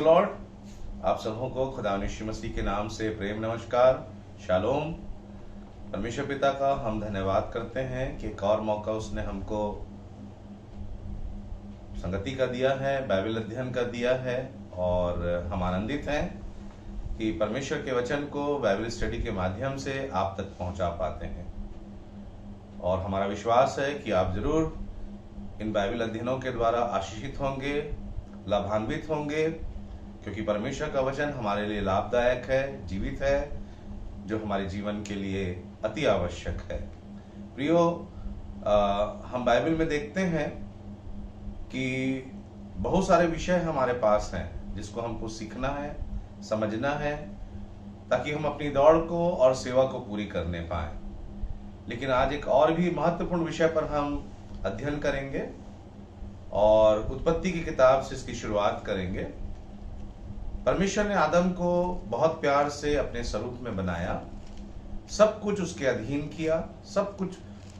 The Lord. आप सबों को खुदा यीशु मसीह के नाम से प्रेम नमस्कार, शालोम। परमेश्वर पिता का हम धन्यवाद करते हैं कि एक और मौका उसने हमको संगति का दिया है, बाइबल अध्ययन का दिया है और हम आनंदित हैं कि परमेश्वर के वचन को बाइबल स्टडी के माध्यम से आप तक पहुंचा पाते हैं। और हमारा विश्वास है कि आप जरूर इन बाइबल अध्ययनों के द्वारा आशीषित होंगे, लाभान्वित होंगे, क्योंकि परमेश्वर का वचन हमारे लिए लाभदायक है, जीवित है, जो हमारे जीवन के लिए अति आवश्यक है। प्रियो, हम बाइबल में देखते हैं कि बहुत सारे विषय हमारे पास हैं जिसको हमको सीखना है, समझना है, ताकि हम अपनी दौड़ को और सेवा को पूरी करने पाएं। लेकिन आज एक और भी महत्वपूर्ण विषय पर हम अध्ययन करेंगे और उत्पत्ति की किताब से इसकी शुरुआत करेंगे। परमेश्वर ने आदम को बहुत प्यार से अपने स्वरूप में बनाया, सब कुछ उसके अधीन किया, सब कुछ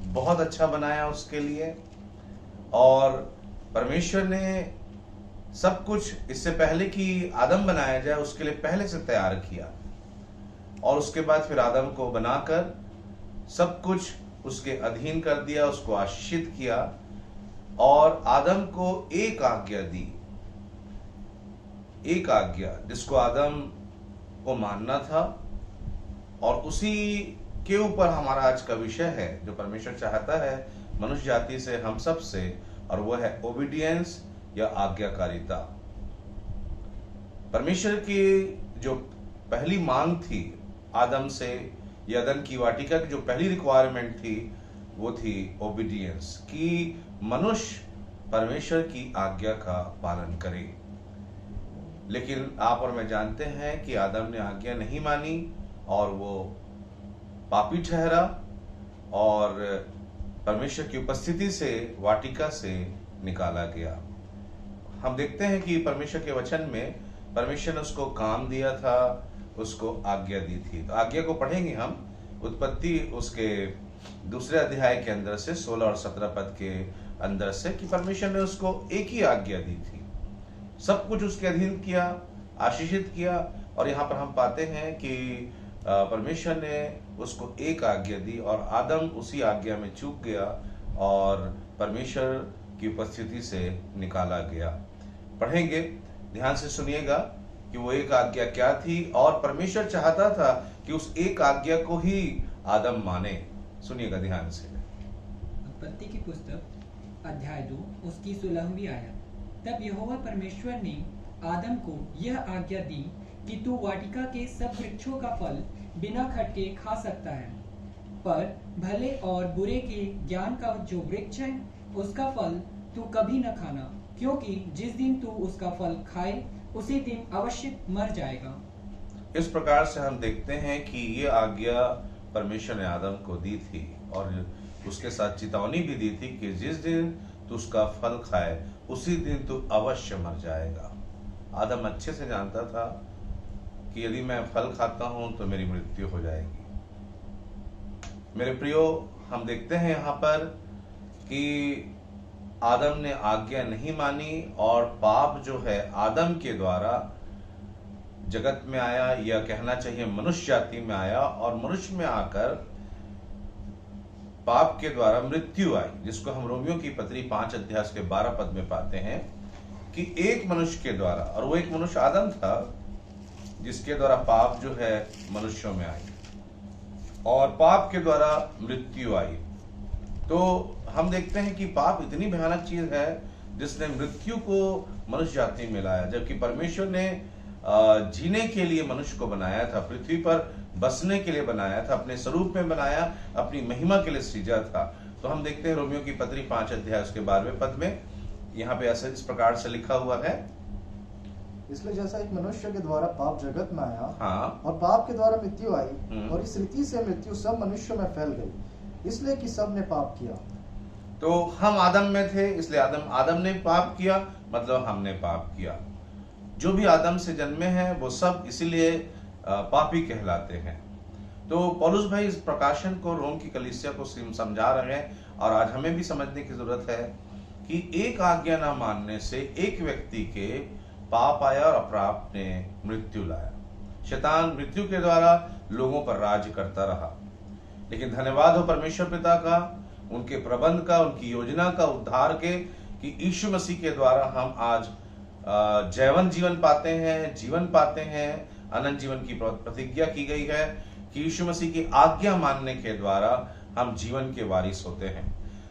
बहुत अच्छा बनाया उसके लिए। और परमेश्वर ने सब कुछ इससे पहले कि आदम बनाया जाए उसके लिए पहले से तैयार किया, और उसके बाद फिर आदम को बनाकर सब कुछ उसके अधीन कर दिया, उसको आशीषित किया और आदम को एक आज्ञा दी, एक आज्ञा जिसको आदम को मानना था। और उसी के ऊपर हमारा आज का विषय है, जो परमेश्वर चाहता है मनुष्य जाति से, हम सब से, और वह है ओबीडियंस या आज्ञाकारिता। परमेश्वर की जो पहली मांग थी आदम से, या अदन की वाटिका की जो पहली रिक्वायरमेंट थी, वो थी ओबीडियंस, कि मनुष्य परमेश्वर की आज्ञा का पालन करे। लेकिन आप और मैं जानते हैं कि आदम ने आज्ञा नहीं मानी और वो पापी ठहरा और परमेश्वर की उपस्थिति से, वाटिका से निकाला गया। हम देखते हैं कि परमेश्वर के वचन में परमेश्वर ने उसको काम दिया था, उसको आज्ञा दी थी। तो आज्ञा को पढ़ेंगे हम उत्पत्ति उसके दूसरे अध्याय के अंदर से 16 और 17 पद के अंदर से, कि परमेश्वर ने उसको एक ही आज्ञा दी थी, सब कुछ उसके अधीन किया, आशीषित किया। और यहाँ पर हम पाते हैं कि परमेश्वर ने उसको एक आज्ञा दी और आदम उसी आज्ञा में चूक गया और परमेश्वर की उपस्थिति से निकाला गया। पढ़ेंगे, ध्यान से सुनिएगा कि वो एक आज्ञा क्या थी, और परमेश्वर चाहता था कि उस एक आज्ञा को ही आदम माने। सुनिएगा ध्यान से। उत्पत्ति की पुस्तक अध्याय 2 उसकी 16वीं आयत। तब यहोवा परमेश्वर ने आदम को यह आज्ञा दी कि तू वाटिका के सब वृक्षों का फल बिना खटके खा सकता है, पर भले और बुरे के ज्ञान का जो वृक्ष है उसका फल तू कभी न खाना, क्योंकि जिस दिन तू उसका फल खाए उसी दिन अवश्य मर जाएगा। इस प्रकार से हम देखते हैं कि ये आज्ञा परमेश्वर ने आदम को दी थी और उसके साथ चेतावनी भी दी थी कि जिस दिन तू उसका फल खाए उसी दिन तू अवश्य मर जाएगा। आदम अच्छे से जानता था कि यदि मैं फल खाता हूं तो मेरी मृत्यु हो जाएगी। मेरे प्रियो, हम देखते हैं यहाँ पर कि आदम ने आज्ञा नहीं मानी और पाप जो है आदम के द्वारा जगत में आया, या कहना चाहिए मनुष्य जाति में आया, और मनुष्य में आकर पाप के द्वारा मृत्यु आई, जिसको हम रोमियो की पत्री 5 अध्याय के 12 पद में पाते हैं कि एक मनुष्य के द्वारा, और वो एक मनुष्य आदम था, जिसके द्वारा पाप जो है मनुष्यों में आई और पाप के द्वारा मृत्यु आई। तो हम देखते हैं कि पाप इतनी भयानक चीज है जिसने मृत्यु को मनुष्य जाति में लाया, जबकि परमेश्वर ने जीने के लिए मनुष्य को बनाया था, पृथ्वी पर बसने के लिए बनाया था, अपने स्वरूप में बनाया, अपनी महिमा के लिए सृजा था। तो हम देखते हैं रोमियो की पत्री 5 अध्याय उसके 12वें पद में, यहाँ पे ऐसे इस प्रकार से लिखा हुआ है, इसलिए जैसा एक मनुष्य के द्वारा पाप जगत में आया, हाँ, और पाप के द्वारा मृत्यु आई, और इस रीति से मृत्यु सब मनुष्यों में फैल गई, इसलिए कि सब ने पाप किया। तो हम आदम में थे, इसलिए आदम ने पाप किया, मतलब हमने पाप किया। जो भी आदम से जन्मे हैं वो सब इसीलिए पापी कहलाते हैं। तो पौलुस भाई इस प्रकाशन को रोम की कलीसिया को समझा रहे हैं, और आज हमें भी समझने की जरूरत है कि एक आज्ञा ना मानने से एक व्यक्ति के पाप आया और अपराध ने मृत्यु लाया। शैतान मृत्यु के द्वारा लोगों पर राज्य करता रहा, लेकिन धन्यवाद हो परमेश्वर पिता का, उनके प्रबंध का, उनकी योजना का, उद्धार के, कि यीशु मसीह के द्वारा हम आज जयवंत जीवन पाते हैं, जीवन पाते हैं। अनंत जीवन की प्रतिज्ञा की गई है कि यीशु मसीह की आज्ञा मानने के द्वारा हम जीवन के वारिस होते हैं।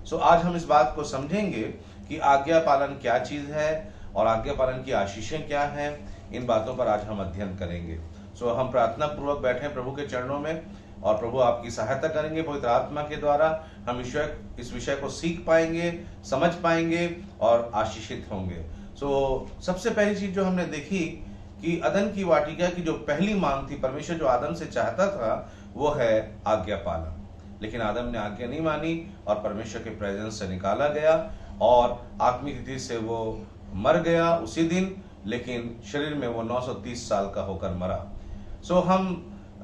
सो आज हम इस बात को समझेंगे कि आज्ञा पालन क्या चीज है और आज्ञा पालन की आशीषें क्या हैं। इन बातों पर आज हम अध्ययन करेंगे। सो हम प्रार्थना पूर्वक बैठे प्रभु के चरणों में, और प्रभु आपकी सहायता करेंगे पवित्र आत्मा के द्वारा। हम इस विषय को सीख पाएंगे, समझ पाएंगे और आशीषित होंगे। सो सबसे पहली चीज जो हमने देखी कि अदन की वाटिका की जो पहली मांग थी, परमेश्वर जो आदम से चाहता था, वो है आज्ञा पालन। लेकिन आदम ने आज्ञा नहीं मानी और परमेश्वर के प्रेजेंस से निकाला गया और आत्मिक रीति से वो मर गया उसी दिन, लेकिन शरीर में वो 930 साल का होकर मरा। सो हम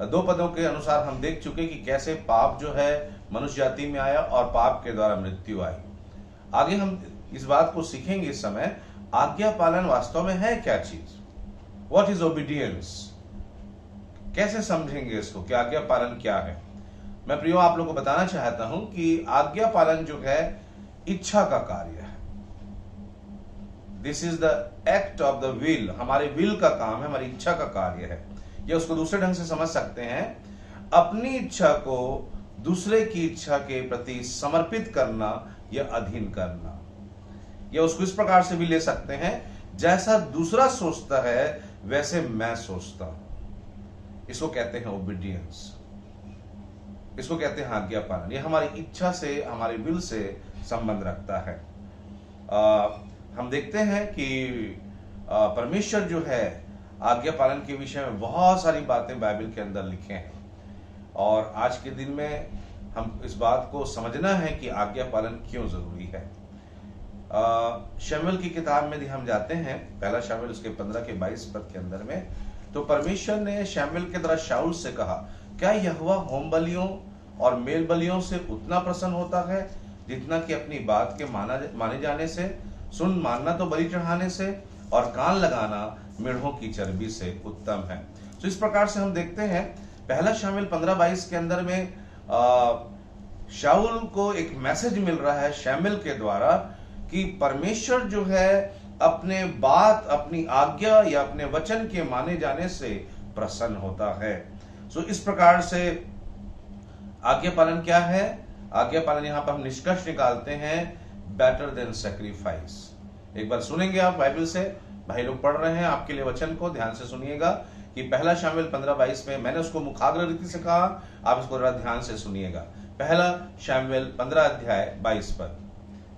2 पदों के अनुसार हम देख चुके कि कैसे पाप जो है मनुष्य जाति में आया और पाप के द्वारा मृत्यु आई। आगे हम इस बात को सीखेंगे इस समय, आज्ञा पालन वास्तव में है क्या चीज, व्हाट इज ओबीडियंस, कैसे समझेंगे इसको कि आज्ञा पालन क्या है। मैं प्रियो आप लोगों को बताना चाहता हूं कि आज्ञा पालन जो है इच्छा का कार्य है। This is the act of the will, हमारे विल का काम है, हमारी इच्छा का कार्य है। या उसको दूसरे ढंग से समझ सकते हैं, अपनी इच्छा को दूसरे की इच्छा के प्रति समर्पित करना या अधीन करना। या उसको इस प्रकार से भी ले सकते हैं, जैसा दूसरा सोचता है वैसे मैं सोचता हूं। इसको कहते हैं ओबीडियंस, इसको कहते हैं आज्ञा पालन। यह हमारी इच्छा से, हमारे विल से संबंध रखता है। हम देखते हैं कि परमेश्वर जो है आज्ञा पालन के विषय में बहुत सारी बातें बाइबल के अंदर लिखे हैं, और आज के दिन में हम इस बात को समझना है कि आज्ञा पालन क्यों जरूरी है। शमूएल की किताब में हम जाते हैं, पहला शमूएल उसके 15 के 22 पद के अंदर में, तो परमेश्वर ने शमूएल के द्वारा शाऊल से कहा, क्या यहोवा होम बलियों और मेल बलियों से उतना प्रसन्न होता है जितना कि अपनी बात के माने जाने से, सुन मानना तो बलि चढ़ाने से, और कान लगाना मेढ़ों की चर्बी से उत्तम है। तो इस प्रकार से हम देखते हैं पहला शमूएल 15-22 के अंदर में शाऊल को एक मैसेज मिल रहा है शमूएल के द्वारा कि परमेश्वर जो है अपने बात, अपनी आज्ञा या अपने वचन के माने जाने से प्रसन्न होता है। सो इस प्रकार से आज्ञा पालन क्या है? आज्ञा पालन यहां पर हम निष्कर्ष निकालते हैं, बेटर देन सैक्रिफाइस। एक बार सुनेंगे आप बाइबल से, भाई लोग पढ़ रहे हैं आपके लिए वचन को, ध्यान से सुनिएगा कि पहला शमूएल 15-22 में मैंने उसको मुखाग्र रीति से कहा, आप इसको जरा ध्यान से सुनिएगा। पहला शमूएल 15 अध्याय 22 पद।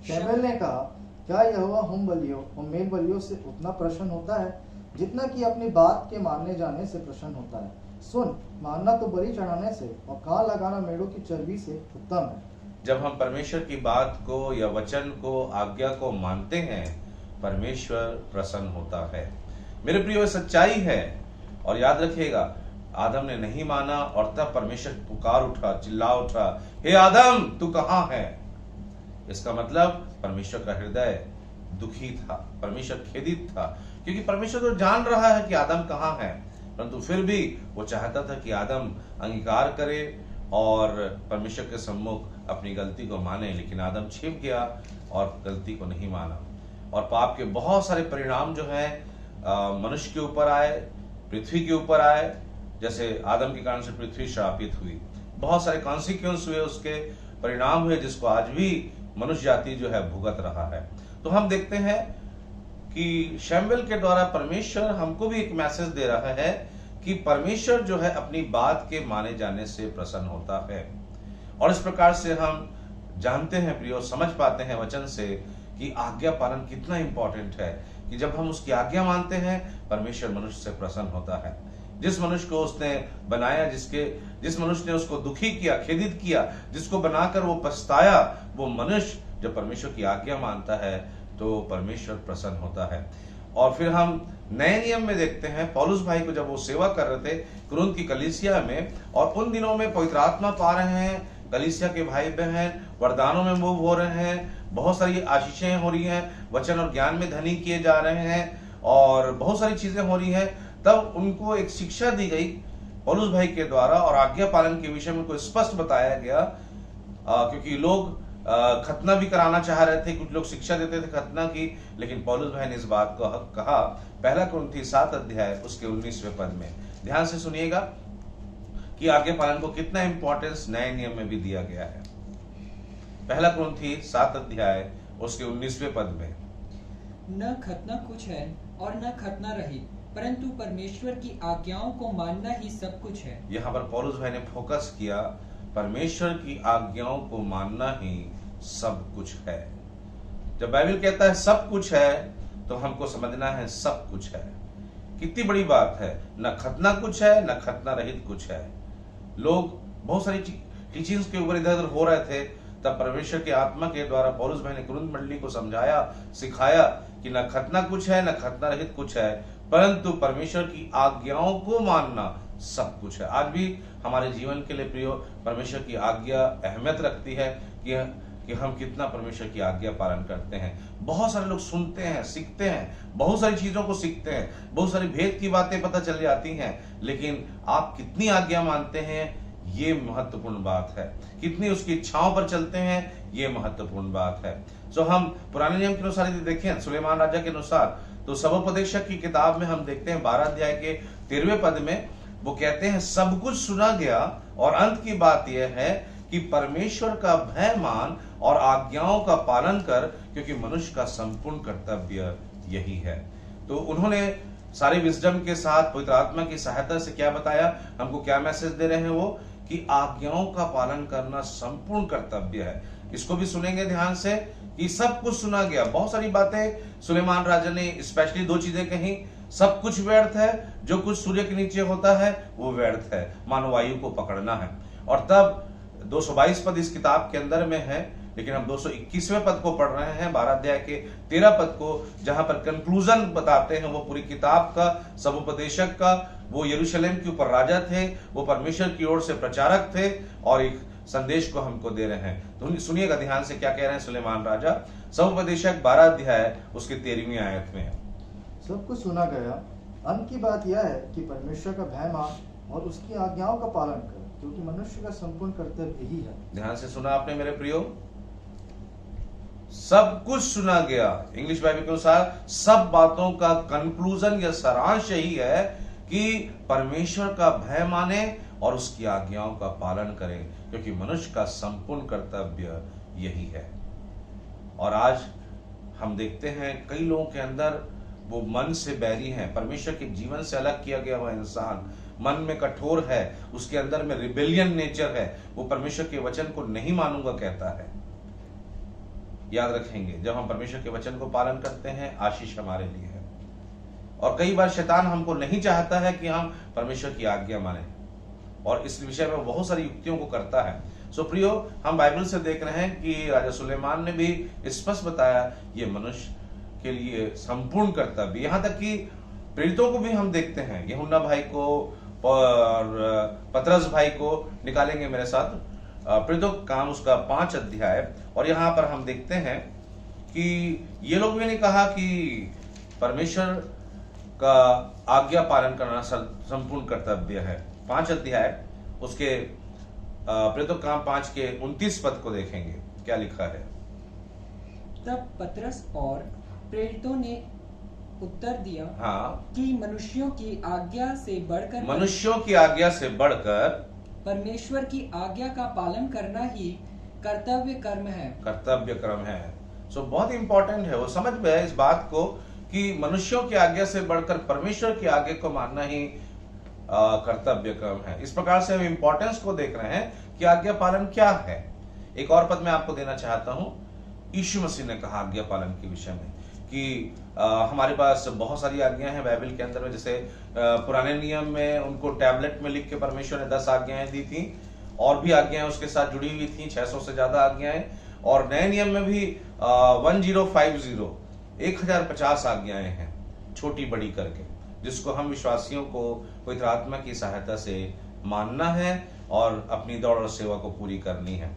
शमूएल ने कहा, क्या यहोवा होम बलियों और मेल बलियों से उतना प्रसन्न होता है जितना कि अपनी बात के मानने जाने से प्रसन्न होता है? सुन मानना तो बलि चढ़ाने से और कान लगाना मेढ़ों की चर्बी से उत्तम है। जब हम परमेश्वर की बात को या वचन को, आज्ञा को मानते हैं, परमेश्वर प्रसन्न होता है। मेरे प्रियो सच्चाई है, और याद रखिएगा आदम ने नहीं माना और तब परमेश्वर पुकार उठा, चिल्ला उठा, हे आदम तू कहां है? इसका मतलब परमेश्वर का हृदय दुखी था, परमेश्वर खेदित था, क्योंकि परमेश्वर तो जान रहा है कि आदम कहां है, परंतु फिर भी वो चाहता था कि आदम अंगीकार करे और परमेश्वर के सम्मुख अपनी गलती को माने। लेकिन आदम छिप गया और गलती को नहीं माना, और पाप के बहुत सारे परिणाम जो है मनुष्य के ऊपर आए, पृथ्वी के ऊपर आए। जैसे आदम के कारण से पृथ्वी श्रापित हुई, बहुत सारे कॉन्सिक्वेंस हुए, उसके परिणाम हुए, जिसको आज भी मनुष्य जाति जो है भुगत रहा है। तो हम देखते हैं कि शमूएल के द्वारा परमेश्वर हमको भी एक मैसेज दे रहा है कि परमेश्वर जो है अपनी बात के माने जाने से प्रसन्न होता है। और इस प्रकार से हम जानते हैं प्रियो, समझ पाते हैं वचन से कि आज्ञा पालन कितना इंपॉर्टेंट है, कि जब हम उसकी आज्ञा मानते हैं परमेश्वर मनुष्य से प्रसन्न होता है। जिस मनुष्य को उसने बनाया, जिस मनुष्य ने उसको दुखी किया, खेदित किया, जिसको बनाकर वो पछताया, वो मनुष्य जब परमेश्वर की आज्ञा मानता है तो परमेश्वर प्रसन्न होता है। और फिर हम नए नियम में देखते हैं पौलुस भाई को, जब वो सेवा कर रहे थे कुरिन्थ की कलीसिया में, और उन दिनों में पवित्र आत्मा पा रहे हैं, कलीसिया के भाई बहन वरदानों में मूव हो रहे हैं, बहुत सारी आशीषें हो रही हैं, वचन और ज्ञान में धनी किए जा रहे हैं, और बहुत सारी चीजें हो रही हैं, तब उनको एक शिक्षा दी गई पौलुस भाई के द्वारा और आज्ञा पालन के विषय में उनको स्पष्ट बताया गया, क्योंकि लोग खतना भी कराना चाह रहे थे, कुछ लोग शिक्षा देते थे खतना की, लेकिन पौलुस भाई ने इस बात को कहा। पहला कुरिन्थी 7 अध्याय उसके 19वें पद में ध्यान से सुनिएगा कि आज्ञा पालन को कितना इंपॉर्टेंस नए नियम में भी दिया गया है। पहला कुरिन्थी 7 अध्याय उसके 19वें पद में, न खतना कुछ है और न खतना रहित, परंतु परमेश्वर की आज्ञाओं को मानना ही सब कुछ है। यहाँ पर पौलुस भाई ने फोकस किया, परमेश्वर की आज्ञाओं को मानना ही सब कुछ है। जब बाइबल कहता है सब कुछ है, तो हमको समझना है सब कुछ है। कितनी बड़ी बात है, न खतना कुछ है न खतना रहित कुछ है। लोग बहुत सारी टीचिंग्स के ऊपर इधर उधर हो रहे थे, तब परमेश्वर की आत्मा के द्वारा पौलुस भाई ने कुरिन्थ मंडली को समझाया, सिखाया कि न खतना कुछ है न खतना रहित कुछ है, परंतु परमेश्वर की आज्ञाओं को मानना सब कुछ है। आज भी हमारे जीवन के लिए प्रियो, परमेश्वर की आज्ञा अहमियत रखती है कि हम कितना परमेश्वर की आज्ञा पालन करते हैं। बहुत सारे लोग सुनते हैं, सीखते हैं, बहुत सारी चीजों को सीखते हैं, बहुत सारी भेद की बातें पता चल जाती हैं, लेकिन आप कितनी आज्ञा मानते हैं ये महत्वपूर्ण बात है। कितनी उसकी इच्छाओं पर चलते हैं ये महत्वपूर्ण बात है। सो हम पुराने नियम के अनुसार यदि देखें, सुलेमान राजा के अनुसार, तो सबोपदेशक की किताब में हम देखते हैं 12 अध्याय के 13वें पद में वो कहते हैं, सब कुछ सुना गया और अंत की बात यह है कि परमेश्वर का भय मान और आज्ञाओं का पालन कर, क्योंकि मनुष्य का संपूर्ण कर्तव्य यही है। तो उन्होंने सारे विजडम के साथ पवित्र आत्मा की सहायता से क्या बताया, हमको क्या मैसेज दे रहे हैं वो, कि आज्ञाओं का पालन करना संपूर्ण कर्तव्य है। इसको भी सुनेंगे ध्यान से कि सब कुछ सुना गया। बहुत सारी बातें सुलेमान राजा ने स्पेशली 2 चीजें कही, सब कुछ व्यर्थ है, जो कुछ सूर्य के नीचे होता है वो व्यर्थ है, मानो वायु को पकड़ना है। और तब 222 पद इस किताब के अंदर में है, लेकिन हम 221वें पद को पढ़ रहे हैं, 12 अध्याय के 13 पद को, जहां पर कंक्लूजन बताते हैं वो पूरी किताब का, सबोपदेशक का। वो यरूशलेम के ऊपर राजा थे, वो परमेश्वर की ओर से प्रचारक थे और एक संदेश को हमको दे रहे हैं। तो सुनिएगा ध्यान से क्या कह रहे हैं सुलेमान राजा। सबोपदेशक 12 अध्याय उसके 13वीं आयत में, सब कुछ सुना गया, अंत की बात यह है कि परमेश्वर का भय मान और उसकी आज्ञाओं का पालन कर, क्योंकि मनुष्य का संपूर्ण कर्तव्य ही है। ध्यान से सुना आपने मेरे प्रियो, सब कुछ सुना गया। इंग्लिश बाइबल के अनुसार सब बातों का कंक्लूजन या सारांश यही है कि परमेश्वर का भय माने और उसकी आज्ञाओं का पालन करें, क्योंकि मनुष्य का संपूर्ण कर्तव्य यही है। और आज हम देखते हैं कई लोगों के अंदर वो मन से बैरी हैं, परमेश्वर के जीवन से अलग किया गया हुआ इंसान मन में कठोर है, उसके अंदर में रिबेलियन नेचर है, वो परमेश्वर के वचन को नहीं मानूंगा कहता है। याद रखेंगे, जब हम परमेश्वर के वचन को पालन करते हैं आशीष हमारे लिए है। और कई बार शैतान हमको नहीं चाहता है कि हम परमेश्वर की आज्ञा माने, और इस विषय में बहुत सारी युक्तियों को करता है। सो प्रियो, हम बाइबल से देख रहे हैं कि राजा सुलेमान ने भी स्पष्ट बताया ये मनुष्य के लिए संपूर्ण कर्तव्य। यहां तक कि प्रेरितों को भी हम देखते हैं, यूहन्ना भाई को और पतरस भाई को निकालेंगे मेरे साथ, प्रेरितों का काम उसका 5 अध्याय, और यहाँ पर हम देखते हैं कि ये लोग भी ने कहा कि परमेश्वर का आज्ञा पालन करना संपूर्ण कर्तव्य है। 5 अध्याय उसके प्रेरितों का काम 5 के 29 पद को देखेंगे, क्या लिखा है। तब पतरस और प्रेरितों ने उत्तर दिया, हाँ, कि मनुष्यों की आज्ञा से बढ़कर परमेश्वर की आज्ञा का पालन करना ही कर्तव्य कर्म है। सो बहुत इंपॉर्टेंट है, वो समझ में है इस बात को कि मनुष्यों की आज्ञा से बढ़कर परमेश्वर की आज्ञा को मानना ही कर्तव्य कर्म है। इस प्रकार से हम इंपॉर्टेंस को देख रहे हैं कि आज्ञा पालन क्या है। एक और पद मैं आपको देना चाहता हूं, यीशु मसीह ने कहा आज्ञा पालन के विषय में कि हमारे पास बहुत सारी आज्ञाएं हैं बाइबल के अंदर में। जैसे पुराने नियम में उनको टैबलेट में लिख के परमेश्वर ने 10 आज्ञाएं दी थी, और भी आज्ञाएं उसके साथ जुड़ी हुई थी, 600 से ज्यादा आज्ञाएं। और नए नियम में भी 1050 आज्ञाएं हैं, छोटी बड़ी करके, जिसको हम विश्वासियों को पवित्र आत्मा की सहायता से मानना है और अपनी दौड़ और सेवा को पूरी करनी है।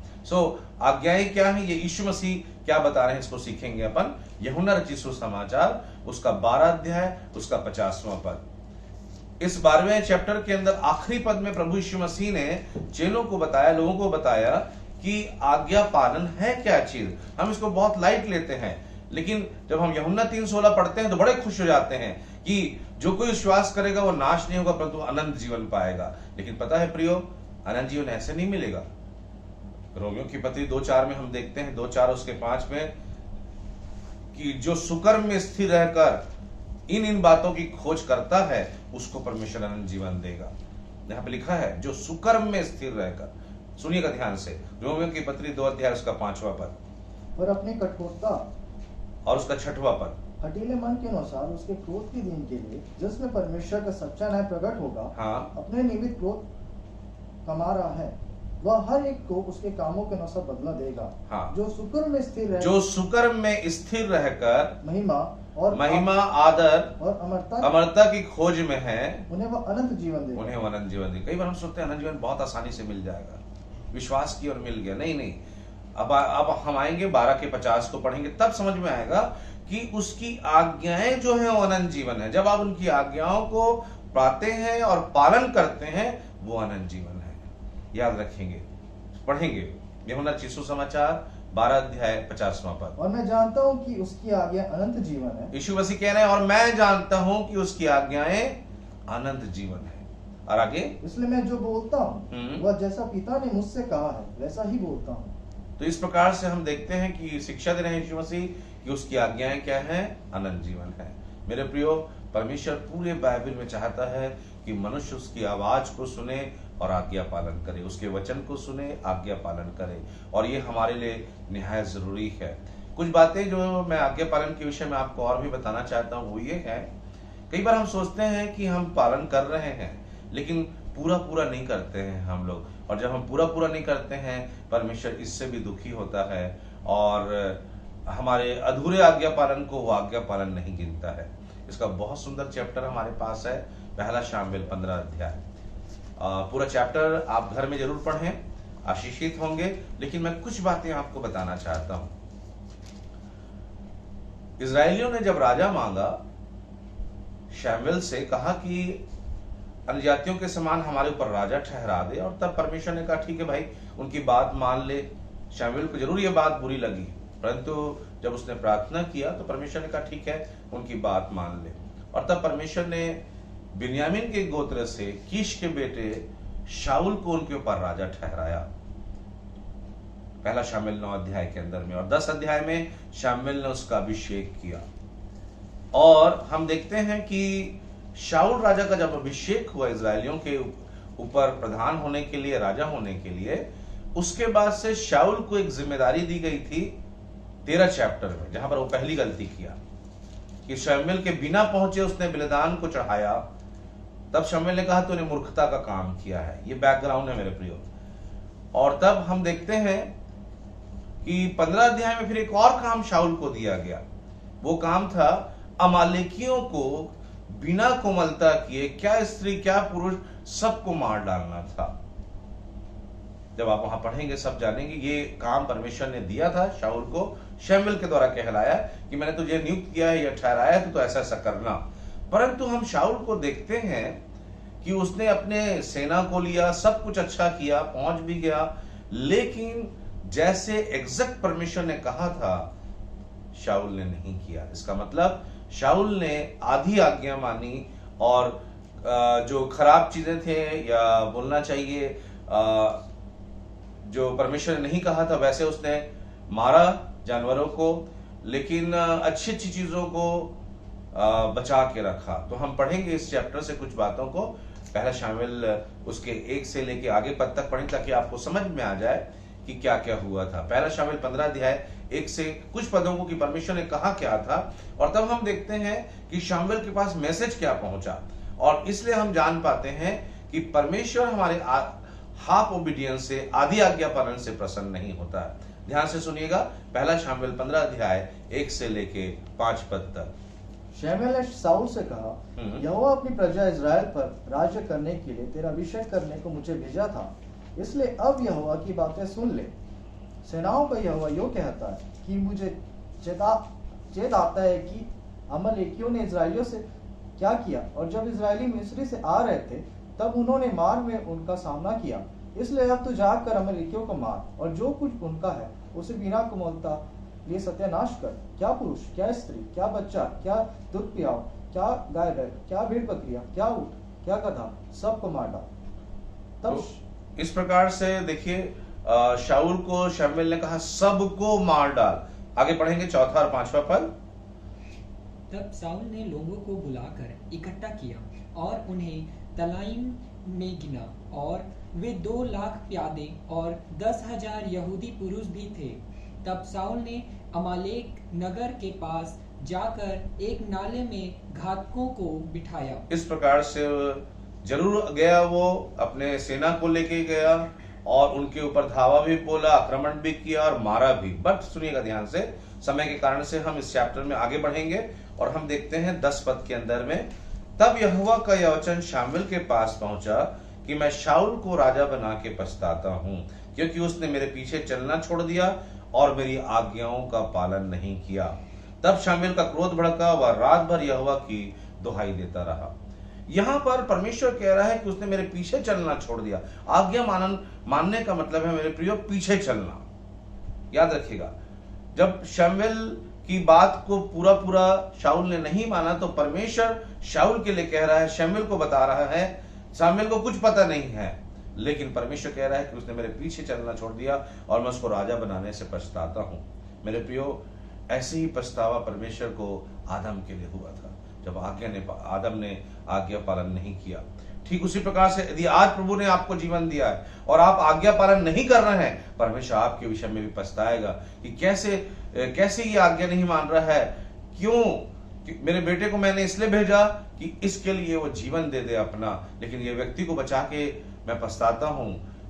आज्ञाएं क्या है, ये यीशु मसीह क्या बता रहे हैं, इसको सीखेंगे अपन। यूहन्ना रचित सुसमाचार उसका 12 अध्याय उसका 50वां पद। इस 12वें चैप्टर के अंदर आखिरी पद में प्रभु यीशु मसीह ने चेलों को बताया, लोगों को बताया कि आज्ञा पालन है क्या चीज। हम इसको बहुत लाइट लेते हैं, लेकिन जब हम यूहन्ना 3:16 पढ़ते हैं तो बड़े खुश हो जाते हैं कि जो कोई विश्वास करेगा वो नाश नहीं होगा परंतु अनंत जीवन पाएगा। लेकिन पता है प्रियो, अनंत जीवन ऐसे नहीं मिलेगा। रोमियों की पत्री 2:4 में हम देखते हैं, 2:4 उसके 5 में, कि जो सुकर्म में स्थिर रहकर इन बातों की खोज करता है उसको परमेश्वर अनंत जीवन देगा। यहां पे लिखा है जो सुकर्म में स्थिर रहकर, सुनिएगा ध्यान से, रोमियों की पत्री 2 अध्याय उसका 5वां पद और अपनी कठोरता और उसका 6वां पद, हठीले मन के अनुसार उसके क्रोध के दिन के लिए जिसमें परमेश्वर का सच्चा न्याय प्रकट होगा, हाँ, अपने निमित्त क्रोध कमा रहा है, वह हर एक को उसके कामों के अनुसार बदला देगा। हाँ, जो सुकर्म में स्थिर रह जो सुकर्म में स्थिर रहकर महिमा, आदर और अमरता की खोज में है, उन्हें वह अनंत जीवन देगा। उन्हें अनंत जीवन देगा। कई बार हम सोचते हैं अनंत जीवन बहुत आसानी से मिल जाएगा, विश्वास की और मिल गया। नहीं, अब हम आएंगे 12 के 50 को पढ़ेंगे, तब समझ में आएगा कि उसकी आज्ञाएं जो है वो अनंत जीवन है। जब आप उनकी आज्ञाओं को पाते हैं और पालन करते हैं वो अनंत जीवन है। याद रखेंगे, पढ़ेंगे यूहन्ना रचित सुसमाचार 12 अध्याय 50वां पद। और मैं जानता हूं कि उसकी आज्ञा अनंत जीवन है। यीशु मसीह कह रहे हैं और मैं जानता हूं कि उसकी आज्ञाएं अनंत जीवन है। और आगे, इसलिए मैं जो बोलता हूं वह जैसा पिता ने मुझसे कहा है वैसा ही बोलता हूं। तो इस प्रकार से हम देखते हैं कि शिक्षा दे रहे हैं यीशु मसीह कि उसकी आज्ञाएं क्या हैं, अनंत जीवन है। मेरे प्रियो, परमेश्वर पूरे बाइबल में चाहता है कि मनुष्य उसकी आवाज को सुने और आज्ञा पालन करे, उसके वचन को सुने, आज्ञा पालन करे, और ये हमारे लिए निहायत जरूरी है। कुछ बातें जो मैं आज्ञा पालन के विषय में आपको और भी बताना चाहता हूँ वो ये है, कई बार हम सोचते हैं कि हम पालन कर रहे हैं लेकिन पूरा नहीं करते हैं हम लोग, और जब हम पूरा नहीं करते हैं परमेश्वर इससे भी दुखी होता है और हमारे अधूरे आज्ञा पालन को वो आज्ञा पालन नहीं गिनता है। इसका बहुत सुंदर चैप्टर हमारे पास है, पहला शामुएल 15 अध्याय। पूरा चैप्टर आप घर में जरूर पढ़ें, आशीषित होंगे। लेकिन मैं कुछ बातें आपको बताना चाहता हूं। इजरायलियों ने जब राजा मांगा, शामुएल से कहा कि अन्य जातियों के समान हमारे ऊपर राजा ठहरा दे, और तब परमेश्वर ने कहा ठीक है भाई, उनकी बात मान ले। शामुएल को जरूर ये बात बुरी लगी, परंतु जब उसने प्रार्थना किया तो परमेश्वर ने कहा ठीक है, उनकी बात मान ले। और तब परमेश्वर ने बिन्यामीन के गोत्र से कीश के बेटे शाऊल को उनके ऊपर राजा ठहराया, पहला शामुएल 9 अध्याय के अंदर में। और 10 अध्याय में शामुएल ने उसका अभिषेक किया। और हम देखते हैं कि शाऊल राजा का जब अभिषेक हुआ इजरायलियों के ऊपर प्रधान होने के लिए, राजा होने के लिए, उसके बाद से शाऊल को एक जिम्मेदारी दी गई थी 13 चैप्टर में, जहां पर वो पहली गलती किया कि शामुएल के बिना पहुंचे उसने बलिदान को चढ़ाया। तब शामुएल ने कहा तूने मूर्खता का काम किया है। ये बैकग्राउंड है मेरे प्रियो। और तब हम देखते हैं कि 15 अध्याय में फिर एक और काम शाऊल को दिया गया। वो काम था अमालेकियों को बिना कोमलता किए, क्या स्त्री क्या पुरुष, सबको मार डालना था। जब आप वहां पढ़ेंगे सब जानेंगे ये काम परमेश्वर ने दिया था शाऊल को, शामुएल के द्वारा कहलाया कि मैंने तुझे नियुक्त किया है या ठहराया है तो ऐसा ऐसा करना। परंतु हम शाऊल को देखते हैं कि उसने अपने सेना को लिया, सब कुछ अच्छा किया, पहुंच भी गया, लेकिन जैसे एग्जैक्ट परमेश्वर ने कहा था शाऊल ने नहीं किया। इसका मतलब शाऊल ने आधी आज्ञा मानी, और जो खराब चीजें थे, या बोलना चाहिए जो परमेश्वर ने नहीं कहा था वैसे उसने मारा जानवरों को, लेकिन अच्छी अच्छी चीजों को बचा के रखा। तो हम पढ़ेंगे इस चैप्टर से कुछ बातों को, पहला शामुएल उसके 1 से लेके आगे पद तक पढ़ें ताकि आपको समझ में आ जाए कि क्या क्या हुआ था। पहला शामुएल 15 अध्याय 1 से कुछ पदों को कि परमेश्वर ने कहा क्या था, और तब हम देखते हैं कि शामुएल के पास मैसेज क्या पहुंचा। और इसलिए हम जान पाते हैं कि परमेश्वर हमारे हाफ ओबीडियंस से, आधी आज्ञा पालन से प्रसन्न नहीं होता। ध्यान से सुनिएगा, पहला शामुएल 15 अध्याय 1 से लेके 5 पद तक। शामुएल ने शाऊल से कहा, यहोवा अपनी प्रजा इजराइल पर राज्य करने के लिए तेरा अभिषेक करने को मुझे भेजा था। इसलिए अब यहोवा की बातें सुन ले। सेनाओं का यहोवा यो कहता है कि मुझे चेत आता है कि अमलेकियों ने इजराइलियों से क्या किया, और जब इजरायली मिस्री से आ रहे थे तब उन्होंने मार्ग में उनका सामना किया। इसलिए अब तू जाकर अमलेकियों को मार, और जो कुछ उनका है उसे बिना कोमलता लिए सत्यानाश कर। क्या पुरुष, क्या स्त्री, क्या बच्चा, क्या दूध पियाओ, क्या गाय बैल, क्या भेड़ बकरियां, क्या ऊँट, क्या गधा, सबको मार डाल। तब तो इस प्रकार से देखिए शाऊल को शमूएल ने कहा सबको मार डाल। आगे पढ़ेंगे 4 और 5वां पद। तब साउल ने लोगों को बुलाकर इकट्ठा किया और उन्हें तलाइम में गिना, और वे 2 लाख प्यादे और 10,000 यहूदी पुरुष भी थे। तब साउल ने अमालेक नगर के पास जाकर एक नाले में घातकों को बिठाया। इस प्रकार से जरूर गया, वो अपने सेना को लेके गया और उनके ऊपर धावा भी बोला, आक्रमण भी किया और मारा भी। बट सुनिएगा ध्यान से, समय के कारण से हम इस चैप्टर में आगे बढ़ेंगे और हम देखते हैं 10 पद के अंदर में। तब यहोवा का यह वचन शामूएल के पास पहुंचा कि मैं शाऊल को राजा बना के पछताता हूं, क्योंकि उसने मेरे पीछे चलना छोड़ दिया और मेरी आज्ञाओं का पालन नहीं किया। तब शामूएल का क्रोध भड़का, वह रात भर यहोवा की दुहाई देता रहा। यहां पर परमेश्वर कह रहा है कि उसने मेरे पीछे चलना छोड़ दिया। आज्ञा मानने का मतलब है मेरे प्रियो पीछे चलना। याद रखिएगा, जब शमूएल की बात को पूरा शाऊल ने नहीं माना तो परमेश्वर शाऊल के लिए कह रहा है, शमूएल को बता रहा है शमूएल को कुछ पता नहीं है, लेकिन परमेश्वर कह रहा है कि उसने मेरे पीछे चलना छोड़ दिया और मैं उसको राजा बनाने से पछताता हूं। मेरे प्रियो, ऐसे ही पछतावा परमेश्वर को आदम के लिए हुआ था जब आदम ने आज्ञा पालन नहीं किया। ठीक उसी प्रकार से यदि आज प्रभु ने आपको जीवन दिया है और आप आज्ञा पालन नहीं कर रहे हैं, परमेश्वर आपके विषय में भी पछताएगा कि कैसे ये आज्ञा नहीं मान रहा है। क्यों? मेरे बेटे को मैंने इसलिए भेजा कि इसके लिए वो जीवन दे दे अपना, लेकिन ये व्यक्ति को बचा के मैं पछताता हूं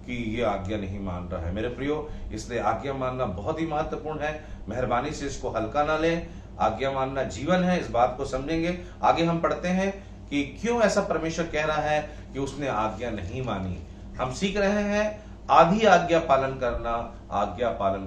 कि ये आज्ञा नहीं मान रहा है। मेरे प्रियो, इसलिए आज्ञा मानना बहुत ही महत्वपूर्ण है। मेहरबानी से इसको हल्का ना लें। आज्ञा मानना जीवन है, इस बात को समझेंगे। आगे हम पढ़ते हैं कि क्यों ऐसा परमेश्वर कह रहा है कि उसने आज्ञा नहीं मानी। हम सीख रहे हैं आधी आज्ञा पालन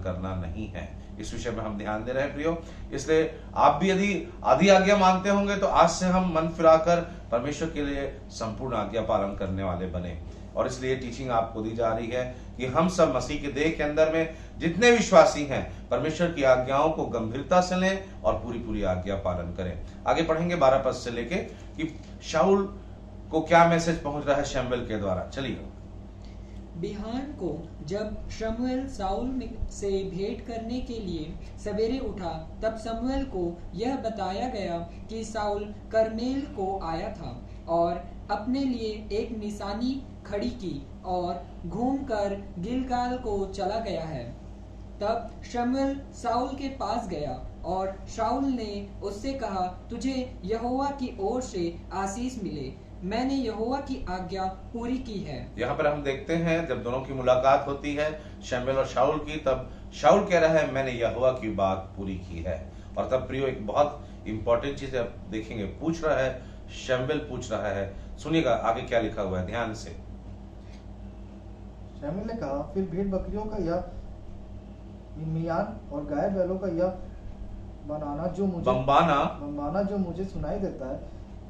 करना नहीं है। इस विषय में हम ध्यान दे रहे हैं प्रियो। इसलिए आप भी यदि आधी आज्ञा मानते होंगे तो आज से हम मन फिराकर परमेश्वर के लिए संपूर्ण आज्ञा पालन करने वाले बने। और इसलिए टीचिंग आपको दी जा रही है कि हम सब मसीह के देह के अंदर में जितने विश्वासी हैं परमेश्वर की आज्ञाओं को गंभीरता से लें और पूरी आज्ञा पालन करें। आगे पढ़ेंगे 12 पद से लेके कि शाऊल को क्या मैसेज पहुंच रहा है शमूएल के द्वारा। चलिए। बिहान को जब शमूएल साउल से भेंट करने के लिए सवेरे उठा, तब शमूएल को यह बताया गया कि साउल कर्मेल को आया था और अपने लिए एक निशानी खड़ी की और घूमकर गिलगाल को चला गया है। तब शमूएल साउल के पास गया और शाऊल ने उससे कहा, तुझे यहोवा की ओर से आशीष मिले, मैंने यहोवा की आज्ञा पूरी की है। यहाँ पर हम देखते हैं जब दोनों की मुलाकात होती है शमूएल और शाऊल की, तब शाऊल कह रहा है मैंने यहोवा की बात पूरी की है। और तब प्रियो एक बहुत इंपॉर्टेंट चीज आप देखेंगे, पूछ रहा है शमूएल, पूछ रहा है। सुनिएगा आगे क्या लिखा हुआ है ध्यान से। शमूएल ने कहा, फिर भेड़ बकरियों का यह मियान और गाय बैलों का यह बम्बाना जो मुझे सुनाई देता है,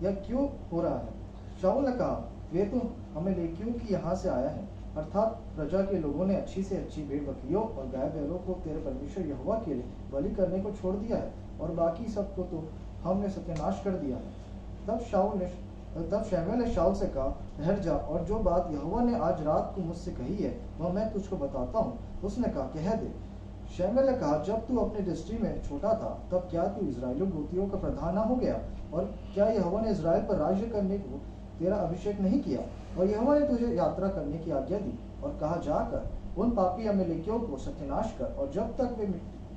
यह क्यों हो रहा है? शाऊल ने कहा, वे तो अमलेकियों की यहाँ से आया है, अर्थात प्रजा के लोगों ने अच्छी से अच्छी भेड़ बकरियों और गाय बैलों को तेरे परमेश्वर यहोवा के लिए बलि करने को छोड़ दिया है, और बाकी सबको तो हमने सत्यानाश कर दिया है। तब शमूएल ने शाऊल से कहा, ठहर जा, और जो बात यहोवा ने आज रात को मुझसे कही है वह मैं तुझको बताता हूँ। उसने कहा, कह दे। शमूएल ने कहा, जब तू अपने दृष्टि में छोटा था तब क्या तू इस्राएली गोत्रियों का प्रधान न हो गया? और क्या यहोवा ने इस्राएल पर राज्य करने को तेरा अभिषेक नहीं किया? और यहोवा ने तुझे यात्रा करने की आज्ञा दी और कहा, जाकर उन पापी अमलेकियों को सत्यानाश कर, और जब तक वे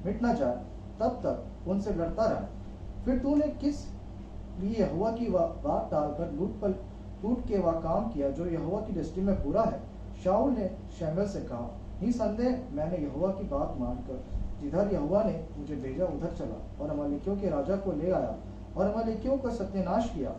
मिट न जाए तब तक उनसे लड़ता रह। फिर तूने किस लिए यहोवा की बात टालकर लूट के वह काम किया जो यहोवा की दृष्टि में बुरा है? शाऊल ने शमूएल से कहा, निसंदेह मैंने यहोवा की बात मानकर जिधर यहोवा ने मुझे भेजा उधर चला और अमलेकियों के राजा को ले आया और अमलेकियों का सत्यानाश किया।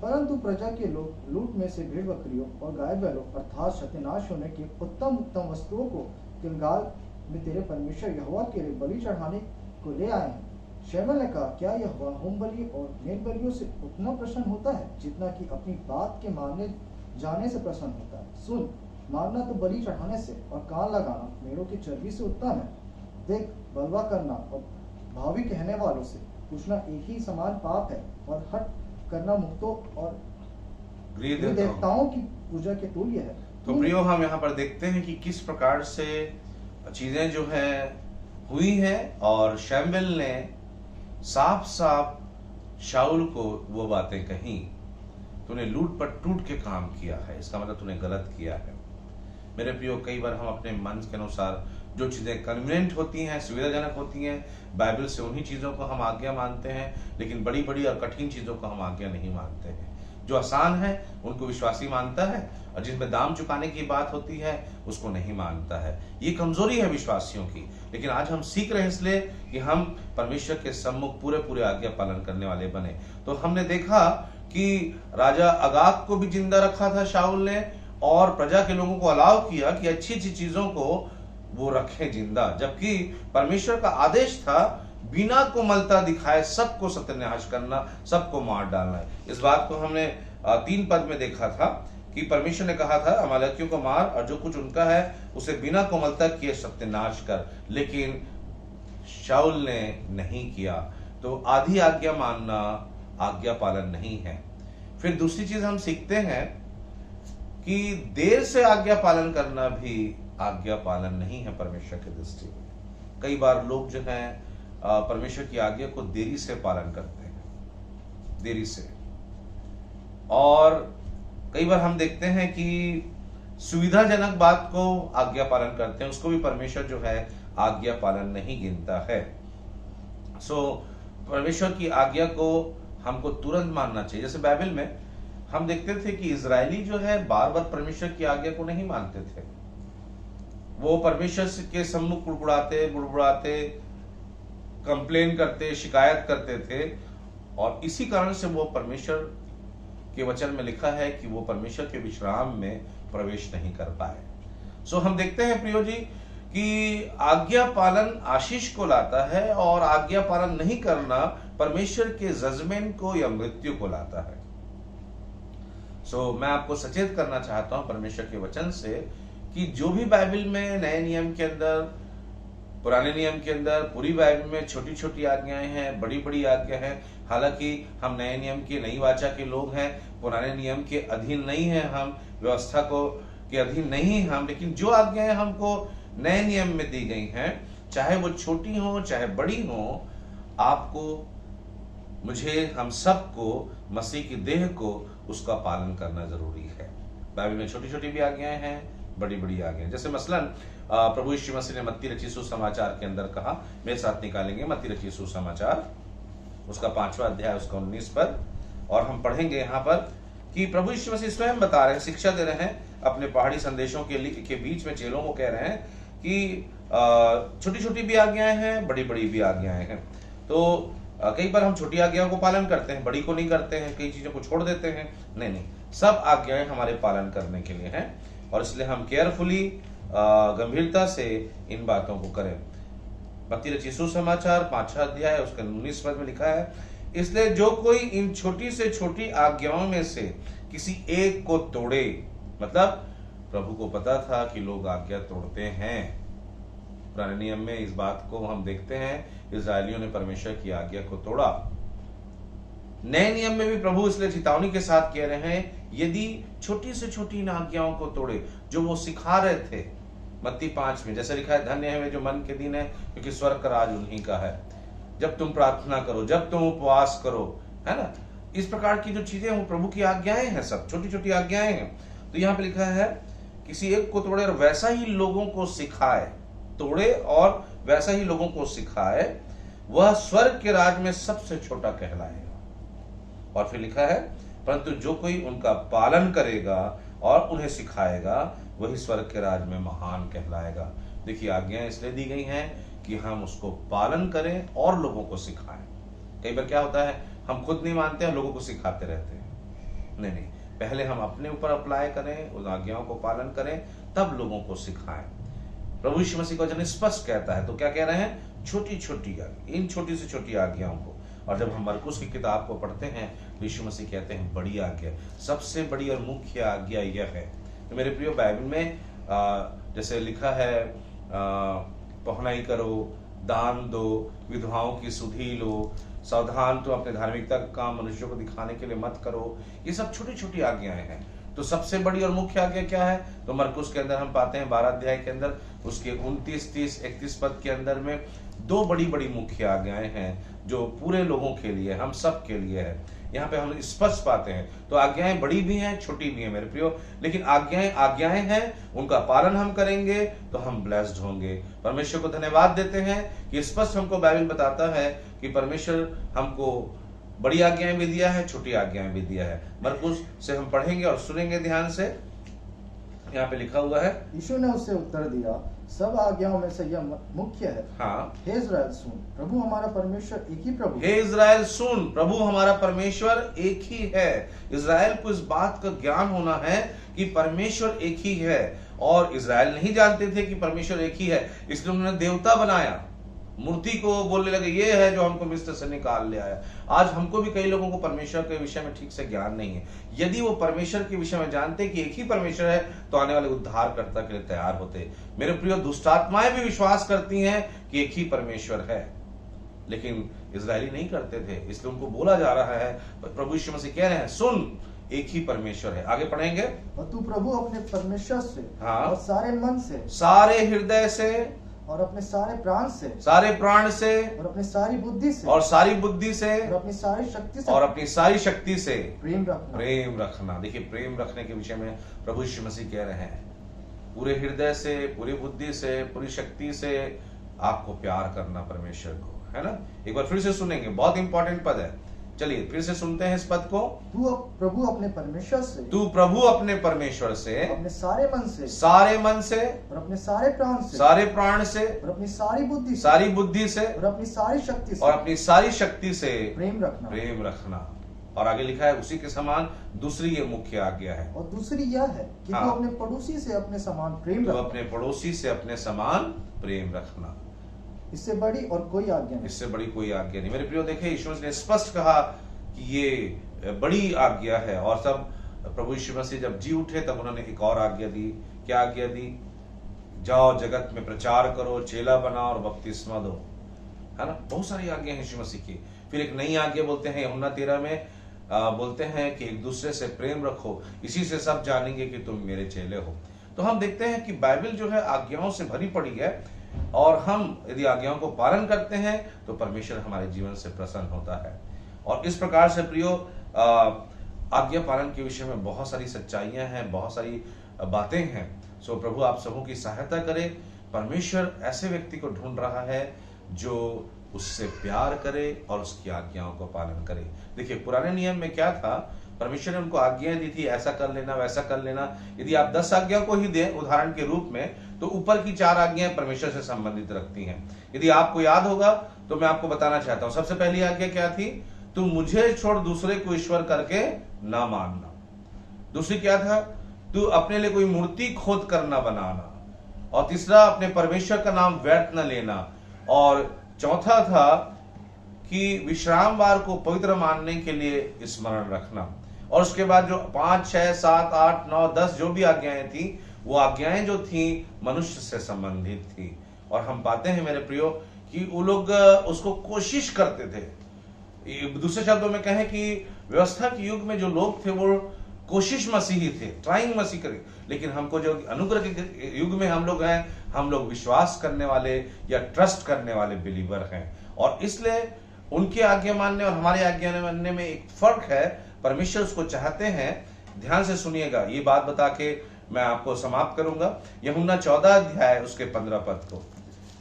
परंतु प्रजा के लोग लूट में से भेड़ बकरियों और गाय बैलों अर्थात सत्यानाश होने की उत्तम उत्तम वस्तुओं को गिलगाल में तेरे परमेश्वर यहोवा के लिए बलि चढ़ाने को ले आए हैं। शमूएल ने कहा, क्या यहोवा होम बलि और मेल बलियों से उतना प्रसन्न होता है जितना कि अपनी बात के मानने जाने से प्रसन्न होता है? सुन, मानना तो बलि चढ़ाने से और कान लगाना मेढ़ों की चर्बी से उत्तम है। देख, बलवा करना और भावी कहने वालों से पूछना एक ही समान पाप है, और हट करना मुक्तों और देवताओं की पूजा के तुल्य है। तो प्रियो, हम यहाँ पर देखते हैं कि किस प्रकार से चीजें जो है हुई हैं, और शमूएल ने साफ साफ शाऊल को वो बातें कही, तूने लूट पर टूट के काम किया है, इसका मतलब तूने गलत किया है। मेरे प्रियो, कई बार हम अपने मन के अनुसार जो चीजें कन्वीनियंट होती हैं, सुविधाजनक होती हैं, बाइबल से उन्हीं चीजों को हम आज्ञा मानते हैं, लेकिन बड़ी बड़ी और कठिन चीजों को हम आज्ञा नहीं मानते हैं। जो आसान है उनको विश्वासी मानता है, और जिसमें दाम चुकाने की बात होती है उसको नहीं मानता है। ये कमजोरी है विश्वासियों की। लेकिन आज हम सीख रहे हैं इसलिए कि हम परमेश्वर के सम्मुख पूरे पूरे आज्ञा पालन करने वाले बने। तो हमने देखा कि राजा अगाग को भी जिंदा रखा था शाऊल ने, और प्रजा के लोगों को अलाउ किया कि अच्छी अच्छी चीजों को वो रखें जिंदा, जबकि परमेश्वर का आदेश था बिना कोमलता दिखाए सबको सत्यानाश करना, सबको मार डालना है। इस बात को हमने 3 पद में देखा था कि परमेश्वर ने कहा था अमालेकियों को मार, और जो कुछ उनका है उसे बिना कोमलता किए सत्यानाश कर, लेकिन शाऊल ने नहीं किया। तो आधी आज्ञा मानना आज्ञा पालन नहीं है। फिर दूसरी चीज हम सीखते हैं कि देर से आज्ञा पालन करना भी आज्ञा पालन नहीं है परमेश्वर की दृष्टि में। कई बार लोग जो हैं परमेश्वर की आज्ञा को देरी से पालन करते हैं, देरी से। और कई बार हम देखते हैं कि सुविधाजनक बात को आज्ञा पालन करते हैं, उसको भी परमेश्वर जो है आज्ञा पालन नहीं गिनता है। परमेश्वर की आज्ञा को हमको तुरंत मानना चाहिए। जैसे बाइबल में हम देखते थे कि इजरायली जो है बार बार परमेश्वर की आज्ञा को नहीं मानते थे। वो परमेश्वर के सम्मुख बुड़बुड़ाते, कंप्लेन करते, शिकायत करते थे, और इसी कारण से वो परमेश्वर के वचन में लिखा है कि वो परमेश्वर के विश्राम में प्रवेश नहीं कर पाए। हम देखते हैं प्रियो जी कि आज्ञा पालन आशीष को लाता है, और आज्ञा पालन नहीं करना परमेश्वर के जजमेंट को या मृत्यु को लाता है। मैं आपको सचेत करना चाहता हूं परमेश्वर के वचन से कि जो भी बाइबल में नए नियम के अंदर, पुराने नियम के अंदर, पूरी बाइबल में छोटी छोटी आज्ञाएं हैं, बड़ी बड़ी आज्ञा हैं। हालांकि हम नए नियम की नई वाचा के लोग हैं, पुराने नियम के अधीन नहीं हैं, हम व्यवस्था को के अधीन नहीं हैं हम, लेकिन जो आज्ञाएं हमको नए नियम में दी गई हैं, चाहे वो छोटी हो चाहे बड़ी हो, आपको, मुझे, हम सबको, मसीह की देह को उसका पालन करना जरूरी है। बाइबल में छोटी छोटी भी आज्ञाएं हैं, बड़ी बड़ी आज्ञाएं। जैसे मसलन प्रभु यीशु मसीह ने मत्ती रचित सुसमाचार के अंदर कहा, मेरे साथ निकालेंगे मत्ती रचित सुसमाचार, उसका 5वां अध्याय, उसका 19 पद, और हम पढ़ेंगे यहाँ पर कि प्रभु यीशु मसीह स्वयं बता रहे हैं, शिक्षा दे रहे हैं अपने पहाड़ी संदेशों के बीच में चेलों को कह रहे हैं कि छोटी छोटी भी आज्ञाएं हैं, बड़ी बड़ी भी आज्ञाएं हैं। तो कई बार हम छोटी आज्ञाओं को पालन करते हैं, बड़ी को नहीं करते हैं, कई चीजों को छोड़ देते हैं। नहीं, सब आज्ञाएं हमारे पालन करने के लिए हैं, और इसलिए हम केयरफुली, गंभीरता से इन बातों को करें। मत्ती रचित सुसमाचार 5वां अध्याय उसका 19 पद में लिखा है, इसलिए जो कोई इन छोटी से छोटी आज्ञाओं में से किसी एक को तोड़े, मतलब प्रभु को पता था कि लोग आज्ञा तोड़ते हैं। पुराने नियम में इस बात को हम देखते हैं, इजरायलियों ने परमेश्वर की आज्ञा को तोड़ा। नए नियम में भी प्रभु इसलिए चेतावनी के साथ कह रहे हैं, यदि छोटी से छोटी इन आज्ञाओं को तोड़े जो वो सिखा रहे थे। मत्ती 5 में जैसे लिखा है, धन्य है वे जो मन के दिन है, क्योंकि स्वर्ग का राज उन्हीं का है। जब तुम प्रार्थना करो, जब तुम उपवास करो, है ना, इस प्रकार की जो चीजें वो प्रभु की आज्ञाएं हैं, सब छोटी छोटी आज्ञाएं हैं। तो यहाँ पे लिखा है, किसी एक को तोड़े और वैसा ही लोगों को सिखाए, तोड़े और वैसा ही लोगों को सिखाए, वह स्वर्ग के राज में सबसे छोटा कहलाएगा। और फिर लिखा है, परंतु जो कोई उनका पालन करेगा और उन्हें सिखाएगा, वही स्वर्ग के राज में महान कहलाएगा। देखिए, आज्ञाएं इसलिए दी गई हैं कि हम उसको पालन करें और लोगों को सिखाएं। कई बार क्या होता है, हम खुद नहीं मानते हैं, लोगों को सिखाते रहते हैं। नहीं, पहले हम अपने ऊपर अप्लाई करें, उन आज्ञाओं को पालन करें, तब लोगों को सिखाएं। प्रभु यीशु मसीह का वचन स्पष्ट कहता है, तो क्या कह रहे हैं? छोटी छोटी इन छोटी से छोटी आज्ञाओं को। और जब हम मरकुस की किताब को पढ़ते हैं तो यीशु मसीह कहते हैं बड़ी आज्ञा, सबसे बड़ी और मुख्य आज्ञा यह है। तो मेरे प्रियो, बाइबल में जैसे लिखा है, पहुनाई करो, दान दो, विधवाओं की सुधि लो, सावधान तो अपने धार्मिकता का काम मनुष्यों को दिखाने के लिए मत करो। ये सब छोटी छोटी आज्ञाएं हैं। तो सबसे बड़ी और मुख्य आज्ञा क्या है? तो मरकुस के अंदर हम पाते हैं 12 अध्याय के अंदर उसके 29, 30, 31 पद के अंदर में 2 बड़ी बड़ी मुख्य आज्ञाएं हैं जो पूरे लोगों के लिए, हम सब के लिए है। यहाँ पे हम स्पष्ट पाते हैं। तो आज्ञाएं बड़ी भी हैं, छोटी भी हैं मेरे प्रियो, लेकिन आज्ञाएं हैं, उनका पालन हम करेंगे तो हम ब्लेस्ड होंगे। परमेश्वर को धन्यवाद देते हैं कि स्पष्ट हमको बाइबल बताता है कि परमेश्वर हमको बड़ी आज्ञाएं भी दिया है, छोटी आज्ञाएं भी दिया है। मरकुस से हम पढ़ेंगे और सुनेंगे ध्यान से। यहाँ पे लिखा हुआ है, यीशु ने उससे उत्तर दिया, सब आज्ञाओं में से यह मुख्य है। हाँ, हे इस्राएल सुन, प्रभु हमारा परमेश्वर एक ही प्रभु। हे इस्राएल सुन, प्रभु हमारा परमेश्वर एक ही है। इस्राएल को इस बात का ज्ञान होना है कि परमेश्वर एक ही है। और इस्राएल नहीं जानते थे कि परमेश्वर एक ही है, इसलिए उन्होंने देवता बनाया, मूर्ति को बोलने लगे ये है जो हमको मिस्र से निकाल ले आया। आज हमको भी कई लोगों को परमेश्वर के विषय में ठीक से ज्ञान नहीं है। यदि वो परमेश्वर के विषय में जानते कि एक ही परमेश्वर है तो आने वाले उद्धारकर्ता के लिए तैयार होते। मेरे प्रियो, दुष्ट आत्माएं भी विश्वास करती हैं कि एक ही परमेश्वर है, लेकिन इजरायली नहीं करते थे, इसलिए उनको बोला जा रहा है। प्रभु यीशु मसीह कह रहे हैं सुन, एक ही परमेश्वर है। आगे पढ़ेंगे, और तू प्रभु अपने परमेश्वर से, हाँ, और सारे मन से, सारे हृदय से, और अपने सारे प्राण से, सारे प्राण से, और अपनी सारी बुद्धि से, और सारी बुद्धि से, और अपनी सारी शक्ति से, और अपनी सारी शक्ति से प्रेम रखना। देखिए, प्रेम रखने के विषय में प्रभु यीशु मसीह कह रहे हैं, पूरे हृदय से, पूरी बुद्धि से, पूरी शक्ति से आपको प्यार करना परमेश्वर को, है ना। एक बार फिर से सुनेंगे, बहुत इंपॉर्टेंट पद है। चलिए फिर से सुनते हैं इस पद को। तू प्रभु अपने परमेश्वर से, तू प्रभु अपने परमेश्वर से, अपने सारे मन से, सारे मन से, और अपने सारे प्राण से, सारे प्राण से, और अपनी सारी बुद्धि से, सारी बुद्धि से, और अपनी सारी शक्ति से, और अपनी सारी शक्ति से प्रेम रखना। और आगे लिखा है उसी के समान दूसरी ये मुख्य आज्ञा है, और दूसरी यह है कि हाँ, तू अपने पड़ोसी से अपने समान प्रेम तो रखना। अपने पड़ोसी से अपने समान प्रेम रखना। इससे बड़ी और कोई आज्ञा नहीं। इससे बड़ी कोई आज्ञा नहीं। मेरे प्रियो, देखिए यीशु ने स्पष्ट कहा कि ये बड़ी आज्ञा है। और तब प्रभु यीशु मसीह जब जी उठे तब उन्होंने एक और आज्ञा दी। क्या आज्ञा दी? जाओ जगत में प्रचार करो, चेला बनाओ और बपतिस्मा दो, है ना। बहुत सारी आज्ञा है यीशु मसीह की। फिर एक नई आज्ञा बोलते हैं यूहन्ना 13 में, बोलते हैं कि एक दूसरे से प्रेम रखो, इसी से सब जानेंगे कि तुम मेरे चेले हो। तो हम देखते हैं कि बाइबल जो है आज्ञाओं से भरी पड़ी है, और हम यदि आज्ञाओं को पालन करते हैं तो परमेश्वर हमारे जीवन से प्रसन्न होता है। और इस प्रकार से प्रियो, आज्ञा पालन के विषय में बहुत सारी सच्चाइयां हैं, बहुत सारी बातें हैं। सो प्रभु आप सबों की सहायता करे। परमेश्वर ऐसे व्यक्ति को ढूंढ रहा है जो उससे प्यार करे और उसकी आज्ञाओं को पालन करे। देखिए, पुराने नियम में क्या था, परमेश्वर ने उनको आज्ञाएं दी थी, ऐसा कर लेना, वैसा कर लेना। यदि आप 10 आज्ञा को ही दें उदाहरण के रूप में, तो ऊपर की 4 आज्ञाएं परमेश्वर से संबंधित रखती हैं। यदि आपको याद होगा तो मैं आपको बताना चाहता हूं। सबसे पहली आज्ञा क्या थी? तुम मुझे छोड़ दूसरे को ईश्वर करके ना मानना। दूसरी क्या था? तू अपने लिए कोई मूर्ति खोद कर ना बनाना। और तीसरा, अपने परमेश्वर का नाम व्यर्थ न लेना। और चौथा था कि विश्रामवार को पवित्र मानने के लिए स्मरण रखना। और उसके बाद जो 5, 6, 7, 8, 9, 10 जो भी आज्ञाएं थी, वो आज्ञाएं जो थी मनुष्य से संबंधित थी। और हम पाते हैं मेरे प्रियो कि वो लोग उसको कोशिश करते थे। दूसरे शब्दों में कहें कि व्यवस्था के युग में जो लोग थे वो कोशिश मसीही थे, ट्राइंग मसीह करे। लेकिन हमको जो अनुग्रह के युग में हम लोग हैं, हम लोग विश्वास करने वाले या ट्रस्ट करने वाले बिलीवर हैं। और इसलिए उनके आज्ञा मानने और हमारे आज्ञा मानने में एक फर्क है। परमेश्वर उसको चाहते हैं। ध्यान से सुनिएगा, ये बात बता के मैं आपको समाप्त करूंगा। यूहन्ना 14 अध्याय उसके 15 पद को,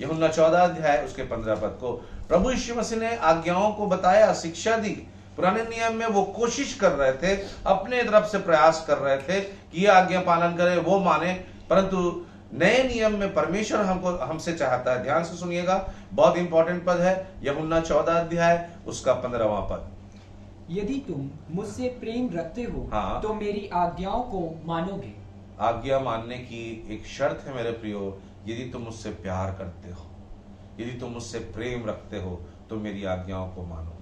यूहन्ना 14 अध्याय उसके 15 पद को प्रभु यीशु मसीह ने आज्ञाओं को बताया, शिक्षा दी। पुराने नियम में वो कोशिश कर रहे थे, अपने तरफ से प्रयास कर रहे थे कि ये आज्ञा पालन करें, वो माने। परंतु नए नियम में परमेश्वर हमसे चाहता है, ध्यान से सुनिएगा, बहुत इंपॉर्टेंट पद है, यूहन्ना 14 अध्याय उसका 15वां पद। यदि तुम मुझसे प्रेम रखते हो हाँ। तो मेरी आज्ञाओं को मानोगे। आज्ञा मानने की एक शर्त है मेरे प्रियो, यदि तुम मुझसे प्यार करते हो, यदि तुम मुझसे प्रेम रखते हो तो मेरी आज्ञाओं को मानोगे।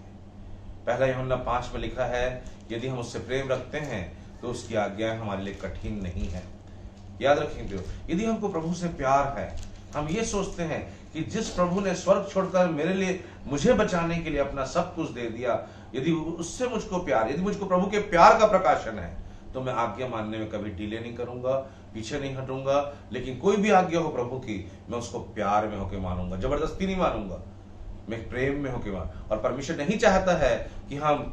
पहला यूहन्ना 5 में लिखा है, यदि हम उससे प्रेम रखते हैं तो उसकी आज्ञाएं हमारे लिए कठिन नहीं है। याद रखें प्रियो, यदि हमको प्रभु से प्यार है, हम ये सोचते हैं कि जिस प्रभु ने स्वर्ग छोड़कर मेरे लिए, मुझे बचाने के लिए अपना सब कुछ दे दिया, यदि उससे मुझको प्यार, यदि मुझको प्रभु के प्यार का प्रकाशन है, तो मैं आज्ञा मानने में कभी डिले नहीं करूंगा, पीछे नहीं हटूंगा। लेकिन कोई भी आज्ञा हो प्रभु की, मैं उसको प्यार में होकर मानूंगा, जबरदस्ती नहीं मानूंगा, मैं प्रेम में होकर मान। और परमेश्वर नहीं चाहता है कि हम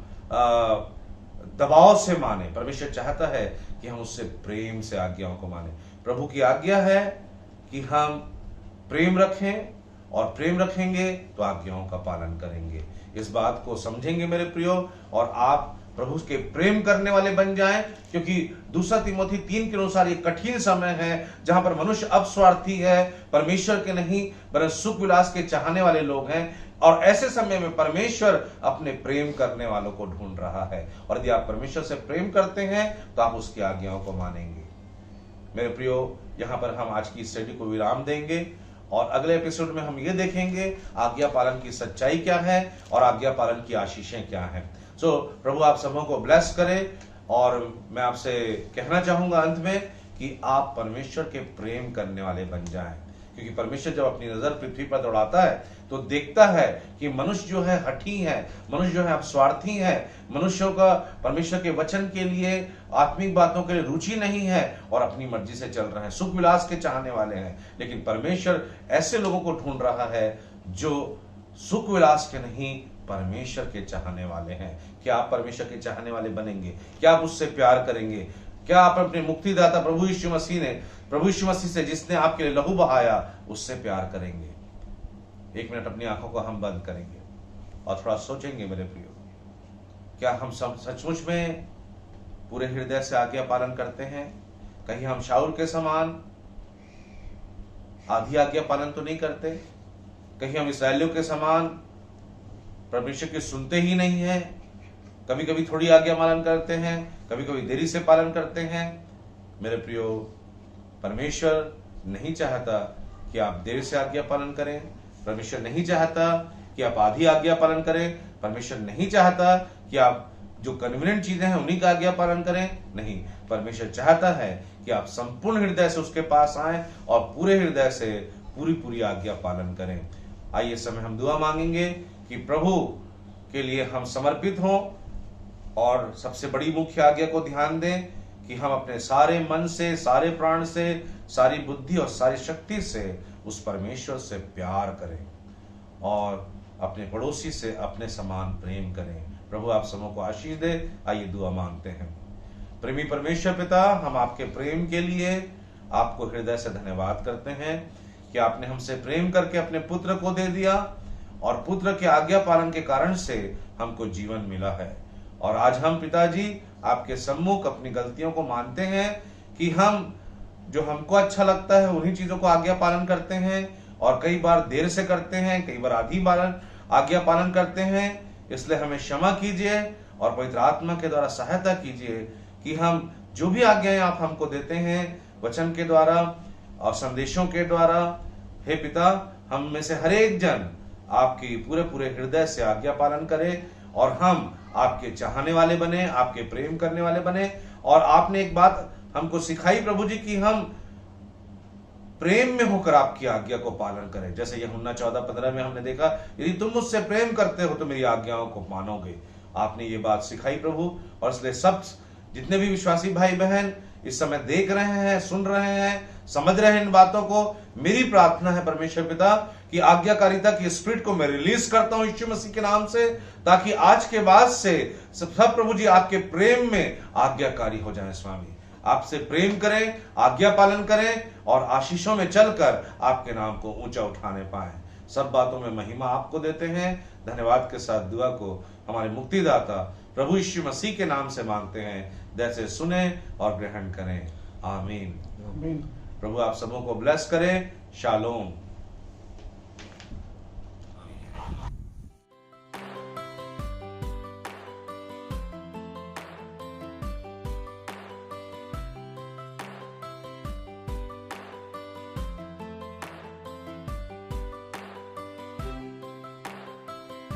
दबाव से माने, परमेश्वर चाहता है कि हम उससे प्रेम से आज्ञाओं को माने। प्रभु की आज्ञा है कि हम प्रेम रखें, और प्रेम रखेंगे तो आज्ञाओं का पालन करेंगे। इस बात को समझेंगे मेरे प्रियो, और आप प्रभु के प्रेम करने वाले बन जाएं, क्योंकि दूसरा तीमुथी 3 के अनुसार ये कठिन समय है जहां पर मनुष्य अब स्वार्थी है, परमेश्वर के नहीं वरन सुख विलास के चाहने वाले लोग हैं। और ऐसे समय में परमेश्वर अपने प्रेम करने वालों को ढूंढ रहा है, और यदि आप परमेश्वर से प्रेम करते हैं तो आप उसकी आज्ञाओं को मानेंगे। मेरे प्रियो, यहाँ पर हम आज की स्टडी को विराम देंगे, और अगले एपिसोड में हम ये देखेंगे आज्ञा पालन की सच्चाई क्या है और आज्ञा पालन की आशीषें क्या हैं। सो प्रभु आप सबों को ब्लेस करे, और मैं आपसे कहना चाहूंगा अंत में कि आप परमेश्वर के प्रेम करने वाले बन जाएं, क्योंकि परमेश्वर जब अपनी नजर पृथ्वी पर दौड़ाता है तो देखता है कि मनुष्य जो है हठी है, मनुष्य जो है अब स्वार्थी है, मनुष्यों का परमेश्वर के वचन के लिए, आत्मिक बातों के लिए रुचि नहीं है और अपनी मर्जी से चल रहे हैं, सुख विलास के चाहने वाले हैं। लेकिन परमेश्वर ऐसे लोगों को ढूंढ रहा है जो सुख विलास के नहीं, परमेश्वर के चाहने वाले हैं। क्या आप परमेश्वर के चाहने वाले बनेंगे? क्या आप उससे प्यार करेंगे? क्या आप अपने मुक्तिदाता प्रभु यीशु मसीह से, जिसने आपके लिए लहू बहाया, उससे प्यार करेंगे? 1 मिनट अपनी आंखों को हम बंद करेंगे और थोड़ा सोचेंगे मेरे प्रियो, क्या हम सचमुच में पूरे हृदय से आज्ञा पालन करते हैं? कहीं हम शाऊल के समान आधी आज्ञा पालन तो नहीं करते? कहीं हम इस्राएलियों के समान परमेश्वर की सुनते ही नहीं है? कभी कभी थोड़ी आज्ञा पालन करते हैं, कभी कभी देरी से पालन करते हैं। मेरे प्रियो, परमेश्वर नहीं चाहता कि आप देर से आज्ञा पालन करें, परमेश्वर नहीं चाहता कि आप आधी आज्ञा पालन करें, परमेश्वर नहीं चाहता कि आप जो कन्वीनियंट चीजें हैं उन्हीं का आज्ञा पालन करें। नहीं, परमेश्वर चाहता है कि आप संपूर्ण हृदय से उसके पास आएं और पूरे हृदय से पूरी आज्ञा पालन करें। आइए इस समय हम दुआ मांगेंगे कि प्रभु के लिए हम समर्पित हों, और सबसे बड़ी मुख्य आज्ञा को ध्यान दें कि हम अपने सारे मन से, सारे प्राण से, सारी बुद्धि और सारी शक्ति से उस परमेश्वर से प्यार करें और अपने पड़ोसी से अपने समान प्रेम करें। प्रभु आप सबों को आशीष दे। आइए दुआ मांगते हैं। प्रेमी परमेश्वर पिता, हम आपके प्रेम के लिए आपको हृदय से धन्यवाद करते हैं कि आपने हमसे प्रेम करके अपने पुत्र को दे दिया, और पुत्र के आज्ञा पालन के कारण से हमको जीवन मिला है। और आज हम पिताजी आपके सम्मुख अपनी गलतियों को मानते हैं कि हम जो हमको अच्छा लगता है उन्हीं चीजों को आज्ञा पालन करते हैं, और कई बार देर से करते हैं, कई बार आधी आज्ञा पालन करते हैं। इसलिए हमें क्षमा कीजिए और पवित्र आत्मा के द्वारा सहायता कीजिए कि हम जो भी आज्ञाएं आप हमको देते हैं वचन के द्वारा और संदेशों के द्वारा, हे पिता, हम में से हर एक जन आपकी पूरे हृदय से आज्ञा पालन करे और हम आपके चाहने वाले बने, आपके प्रेम करने वाले बने। और आपने एक बात हमको सिखाई प्रभु जी कि हम प्रेम में होकर आपकी आज्ञा को पालन करें। जैसे यूहन्ना 14:15 में हमने देखा, यदि तुम मुझसे प्रेम करते हो तो मेरी आज्ञाओं को मानोगे। आपने ये बात सिखाई प्रभु, और इसलिए सब जितने भी विश्वासी भाई बहन इस समय देख रहे हैं, सुन रहे हैं, समझ रहे हैं इन बातों को, मेरी प्रार्थना है परमेश्वर पिता कि आज्ञाकारिता की स्पिरिट को मैं रिलीज करता हूं यीशु मसीह के नाम से, ताकि आज के बाद से सब प्रभु जी आपके प्रेम में आज्ञाकारी हो जाएं। स्वामी, आपसे प्रेम करें, आज्ञा पालन करें और आशीषों में चलकर आपके नाम को ऊंचा उठाने पाएं। सब बातों में महिमा आपको देते हैं। धन्यवाद के साथ दुआ को हमारे मुक्तिदाता प्रभु यीशु मसीह के नाम से मांगते हैं। जैसे सुने और ग्रहण करें। आमीन। प्रभु आप सबों को ब्लेस करे। शालोम।